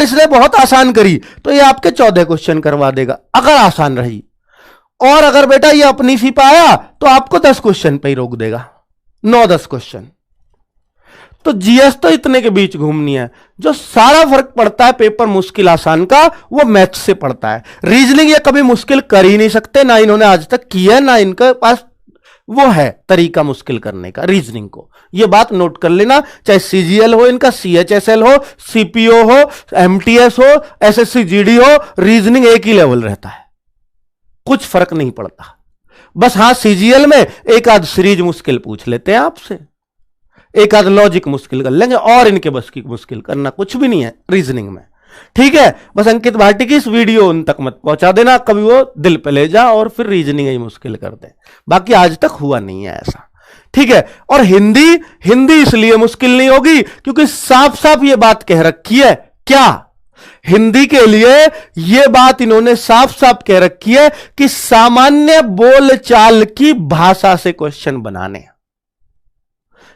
इसने बहुत आसान करी तो ये आपके 14 क्वेश्चन करवा देगा अगर आसान रही, और अगर बेटा ये अपनी सी पाया तो आपको 10 क्वेश्चन पे ही रोक देगा, 9-10 क्वेश्चन। तो जीएस तो इतने के बीच घूमनी है। जो सारा फर्क पड़ता है पेपर मुश्किल आसान का वो मैथ्स से पड़ता है। रीजनिंग ये कभी मुश्किल कर ही नहीं सकते, ना इन्होंने आज तक किया है, ना इनके पास वो है तरीका मुश्किल करने का रीजनिंग को। ये बात नोट कर लेना, चाहे सीजीएल हो इनका, सीएचएसएल हो, सीपीओ हो, एमटीएस हो, एसएससी जीडी हो, रीजनिंग एक ही लेवल रहता है, कुछ फर्क नहीं पड़ता। बस हां सीजीएल में एक आध सीरीज मुश्किल पूछ लेते हैं आपसे, एक आध लॉजिक मुश्किल कर लेंगे, और इनके बस की मुश्किल करना कुछ भी नहीं है रीजनिंग में। ठीक है, बस अंकित भाटी की इस वीडियो उन तक मत पहुंचा देना, कभी वो दिल पे ले जा और फिर रीजनिंग ही मुश्किल कर दे। बाकी आज तक हुआ नहीं है ऐसा। ठीक है, और हिंदी इसलिए मुश्किल नहीं होगी क्योंकि साफ साफ ये बात कह रखी है। क्या? हिंदी के लिए यह बात इन्होंने साफ साफ कह रखी है कि सामान्य बोलचाल की भाषा से क्वेश्चन बनाने,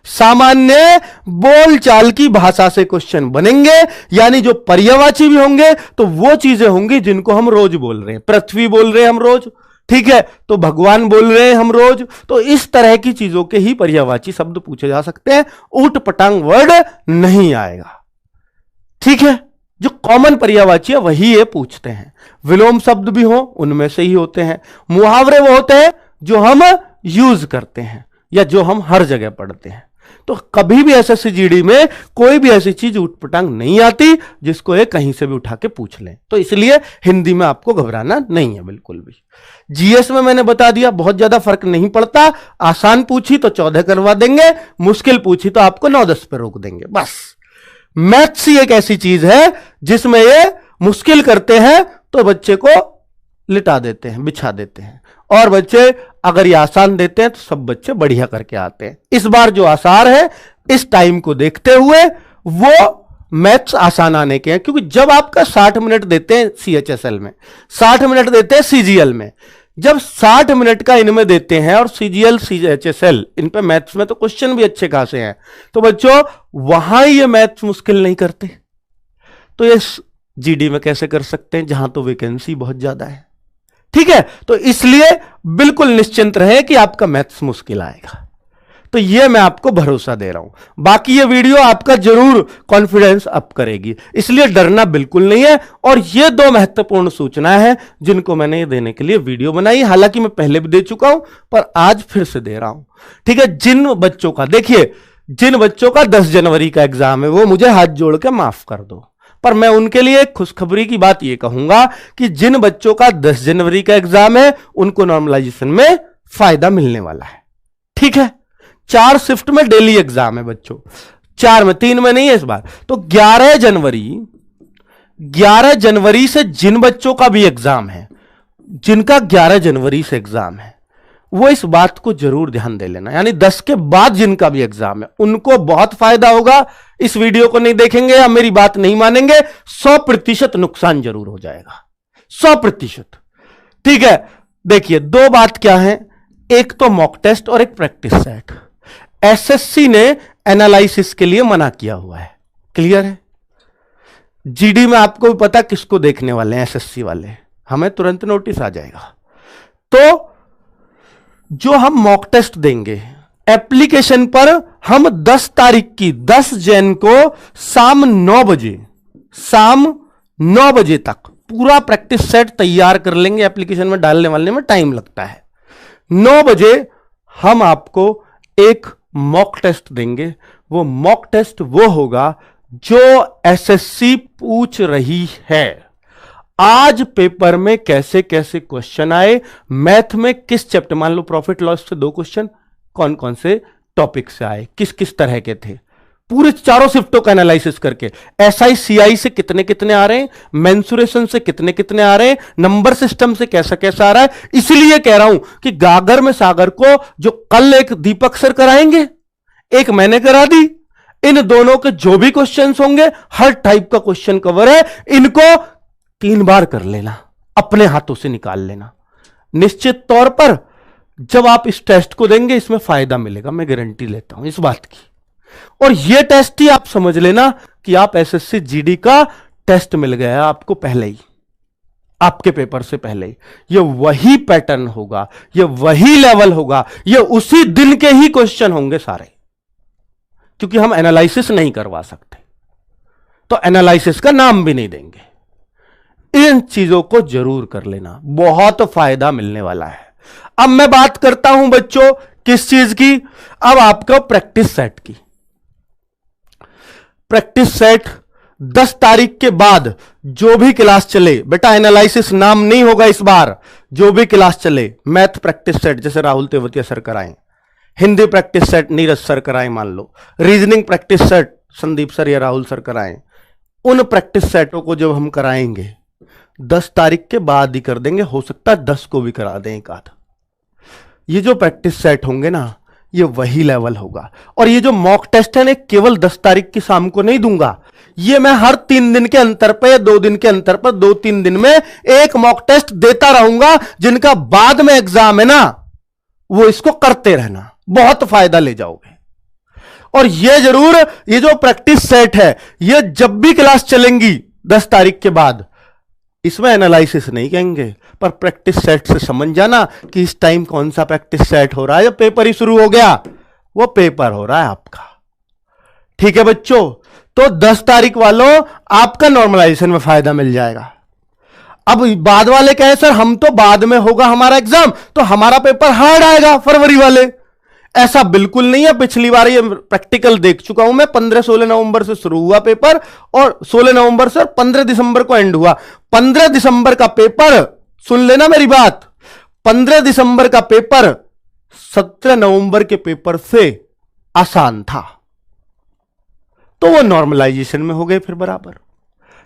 सामान्य बोलचाल की भाषा से क्वेश्चन बनेंगे, यानी जो पर्यायवाची भी होंगे तो वो चीजें होंगी जिनको हम रोज बोल रहे हैं। पृथ्वी बोल रहे हैं हम रोज, ठीक है, तो भगवान बोल रहे हैं हम रोज, तो इस तरह की चीजों के ही पर्यायवाची शब्द पूछे जा सकते हैं, ऊट पटांग वर्ड नहीं आएगा। ठीक है, जो कॉमन पर्यायवाची है वही ये पूछते हैं। विलोम शब्द भी हो उनमें से ही होते हैं। मुहावरे वो होते हैं जो हम यूज करते हैं या जो हम हर जगह पढ़ते हैं। तो कभी भी एसएससी जीडी में कोई भी ऐसी चीज उठपटांग नहीं आती जिसको ये कहीं से भी उठा के पूछ लें। तो इसलिए हिंदी में आपको घबराना नहीं है बिल्कुल भी। जीएस में मैंने बता दिया बहुत ज्यादा फर्क नहीं पड़ता, आसान पूछी तो 14 करवा देंगे, मुश्किल पूछी तो आपको 9-10 पे रोक देंगे बस। मैथ्स ही एक ऐसी चीज है जिसमें ये मुश्किल करते हैं तो बच्चे को लिटा देते हैं, बिछा देते हैं, और बच्चे अगर ये आसान देते हैं तो सब बच्चे बढ़िया करके आते हैं। इस बार जो आसार है इस टाइम को देखते हुए वो मैथ्स आसान आने के हैं, क्योंकि जब आपका 60 मिनट देते हैं सीएचएसएल में, 60 मिनट देते हैं सीजीएल में, जब 60 मिनट का इनमें देते हैं और सीजीएल सीएचएसएल इन पे मैथ्स में तो क्वेश्चन भी अच्छे खासे हैं, तो बच्चों वहां ये मैथ्स मुश्किल नहीं करते, तो ये जीडी में कैसे कर सकते हैं जहां तो वैकेंसी बहुत ज्यादा है। ठीक है, तो इसलिए बिल्कुल निश्चिंत रहे कि आपका मैथ्स मुश्किल आएगा, तो यह मैं आपको भरोसा दे रहा हूं। बाकी ये वीडियो आपका जरूर कॉन्फिडेंस अप करेगी, इसलिए डरना बिल्कुल नहीं है। और ये 2 महत्वपूर्ण सूचनाएं हैं जिनको मैंने देने के लिए वीडियो बनाई, हालांकि मैं पहले भी दे चुका हूं पर आज फिर से दे रहा हूं। ठीक है, जिन बच्चों का देखिए, जिन बच्चों का 10 जनवरी का एग्जाम है वो मुझे हाथ जोड़ के माफ कर दो, पर मैं उनके लिए एक खुशखबरी की बात यह कहूंगा कि जिन बच्चों का 10 जनवरी का एग्जाम है उनको नॉर्मलाइजेशन में फायदा मिलने वाला है। ठीक है, 4 शिफ्ट में डेली एग्जाम है बच्चों, 4 में, 3 में नहीं है इस बार। तो 11 जनवरी से जिन बच्चों का भी एग्जाम है, जिनका 11 जनवरी से एग्जाम है, वो इस बात को जरूर ध्यान दे लेना, यानी 10 के बाद जिनका भी एग्जाम है उनको बहुत फायदा होगा। इस वीडियो को नहीं देखेंगे या मेरी बात नहीं मानेंगे, 100% नुकसान जरूर हो जाएगा, 100%। ठीक है, देखिए 2 बात क्या है, एक तो मॉक टेस्ट और एक प्रैक्टिस सेट। एसएससी ने एनालिसिस के लिए मना किया हुआ है, क्लियर है। जीडी में आपको भी पता किसको देखने वाले हैं, एसएससी वाले, हमें तुरंत नोटिस आ जाएगा। तो जो हम मॉक टेस्ट देंगे एप्लीकेशन पर, हम 10 तारीख की 10 जैन को शाम 9 बजे तक पूरा प्रैक्टिस सेट तैयार कर लेंगे। एप्लीकेशन में डालने वालने में टाइम लगता है। 9 बजे हम आपको एक मॉक टेस्ट देंगे। वो मॉक टेस्ट वो होगा जो एसएससी पूछ रही है। आज पेपर में कैसे कैसे क्वेश्चन आए, मैथ में किस चैप्टर, मान लो प्रॉफिट लॉस से 2 क्वेश्चन कौन कौन से टॉपिक से आए, किस किस तरह के थे, पूरे 4 शिफ्टों का एनालिसिस करके, एसआई सीआई से कितने कितने आ रहे हैं, मेंसुरेशन से कितने कितने आ रहे हैं, नंबर सिस्टम से कैसा कैसा आ रहा है। इसलिए कह रहा हूं कि गागर में सागर को जो कल एक दीपक सर कराएंगे, एक मैंने करा दी, इन दोनों के जो भी क्वेश्चंस होंगे, हर टाइप का क्वेश्चन कवर है, इनको 3 बार कर लेना, अपने हाथों से निकाल लेना। निश्चित तौर पर जब आप इस टेस्ट को देंगे इसमें फायदा मिलेगा, मैं गारंटी लेता हूं इस बात की। और यह टेस्ट ही आप समझ लेना कि आप एसएससी जीडी का टेस्ट मिल गया आपको पहले ही, आपके पेपर से पहले ही। ये वही पैटर्न होगा, ये वही लेवल होगा, ये उसी दिन के ही क्वेश्चन होंगे सारे, क्योंकि हम एनालिसिस नहीं करवा सकते, तो एनालिसिस का नाम भी नहीं देंगे। इन चीजों को जरूर कर लेना, बहुत फायदा मिलने वाला है। अब मैं बात करता हूं बच्चों किस चीज की, अब आपका प्रैक्टिस सेट की। प्रैक्टिस सेट 10 तारीख के बाद जो भी क्लास चले, बेटा एनालिसिस नाम नहीं होगा इस बार, जो भी क्लास चले, मैथ प्रैक्टिस सेट जैसे राहुल तेवतिया सर कराएं, Hindi practice set Neeraj sir कराएं मान लो, reasoning practice set Sandeep sir या राहुल सर कराएं, उन प्रैक्टिस सेटों को जब हम कराएंगे 10 तारीख के बाद ही कर देंगे, हो सकता है 10 को भी करा दें एक आध। ये जो प्रैक्टिस सेट होंगे ना, ये वही लेवल होगा। और ये जो मॉक टेस्ट है ना, केवल 10 तारीख की शाम को नहीं दूंगा, ये मैं हर 3 दिन के अंतर पे, 2 दिन के अंतर पर, 2-3 दिन में एक मॉक टेस्ट देता रहूंगा, जिनका बाद में एग्जाम है ना, वो इसको करते रहना, बहुत फायदा ले जाओगे। और ये जरूर, ये जो प्रैक्टिस सेट है, ये जब भी क्लास चलेंगी 10 तारीख के बाद, इसमें एनालिसिस नहीं कहेंगे, पर प्रैक्टिस सेट से समझ जाना कि इस टाइम कौन सा प्रैक्टिस सेट हो रहा है। जब पेपर ही शुरू हो गया, वो पेपर हो रहा है आपका। ठीक है बच्चों, तो 10 तारीख वालों आपका नॉर्मलाइजेशन में फायदा मिल जाएगा। अब बाद वाले कहें सर हम तो बाद में होगा हमारा एग्जाम, तो हमारा पेपर हार्ड आएगा फरवरी वाले, ऐसा बिल्कुल नहीं है। पिछली बार ये प्रैक्टिकल देख चुका हूं मैं, 15-16 नवंबर से शुरू हुआ पेपर और 16 नवंबर से 15 दिसंबर को एंड हुआ। 15 दिसंबर का पेपर, सुन लेना मेरी बात, 15 दिसंबर का पेपर 17 नवंबर के पेपर से आसान था, तो वो नॉर्मलाइजेशन में हो गए फिर बराबर।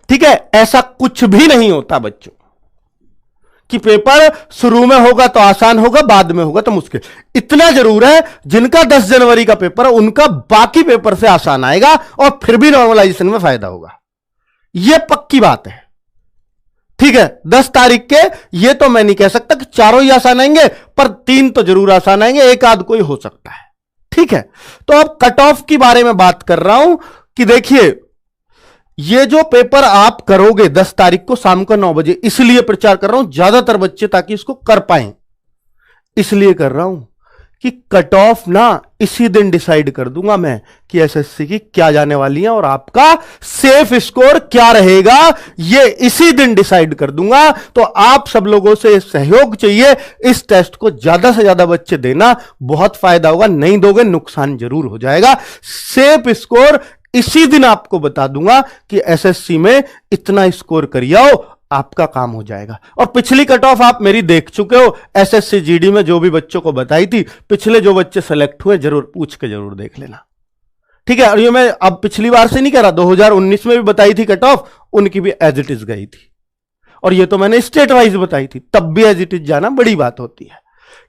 ठीक है, ऐसा कुछ भी नहीं होता बच्चों कि पेपर शुरू में होगा तो आसान होगा, बाद में होगा तो मुश्किल। इतना जरूर है, जिनका 10 जनवरी का पेपर है उनका बाकी पेपर से आसान आएगा और फिर भी नॉर्मलाइजेशन में फायदा होगा, यह पक्की बात है। ठीक है, 10 तारीख के ये तो मैं नहीं कह सकता कि चारों ही आसान आएंगे, पर 3 तो जरूर आसान आएंगे, एक आध कोई हो सकता है। ठीक है, तो अब कट ऑफ की बारे में बात कर रहा हूं कि देखिए, ये जो पेपर आप करोगे 10 तारीख को शाम को 9 बजे, इसलिए प्रचार कर रहा हूं ज्यादातर बच्चे ताकि इसको कर पाएं, इसलिए कर रहा हूं कि कट ऑफ ना इसी दिन डिसाइड कर दूंगा मैं कि एसएससी की क्या जाने वाली है और आपका सेफ स्कोर क्या रहेगा, ये इसी दिन डिसाइड कर दूंगा। तो आप सब लोगों से सहयोग चाहिए, इस टेस्ट को ज्यादा से ज्यादा बच्चे देना, बहुत फायदा होगा। नहीं दोगे नुकसान जरूर हो जाएगा। सेफ स्कोर इसी दिन आपको बता दूंगा कि एसएससी में इतना स्कोर करिए आओ, आपका काम हो जाएगा। और पिछली कट ऑफ आप मेरी देख चुके हो, एसएससी जीडी में जो भी बच्चों को बताई थी, पिछले जो बच्चे सेलेक्ट हुए जरूर पूछ के जरूर देख लेना। ठीक है, और ये मैं अब पिछली बार से नहीं कह रहा, 2019 में भी बताई थी कट ऑफ, उनकी भी एज इट इज गई थी, और ये तो मैंने स्टेट वाइज बताई थी, तब भी एज इट इज जाना बड़ी बात होती है।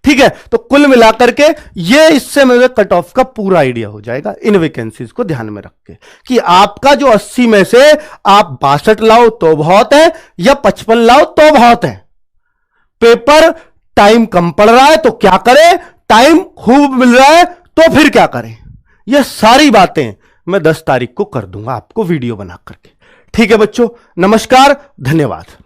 ठीक है, तो कुल मिलाकर के ये, इससे मुझे कट ऑफ का पूरा आइडिया हो जाएगा इन वैकेंसीज को ध्यान में रख के, कि आपका जो 80 में से आप 62 लाओ तो बहुत है, या 55 लाओ तो बहुत है। पेपर टाइम कम पड़ रहा है तो क्या करें, टाइम खूब मिल रहा है तो फिर क्या करें, ये सारी बातें मैं 10 तारीख को कर दूंगा आपको वीडियो बना करके। ठीक है बच्चों, नमस्कार, धन्यवाद।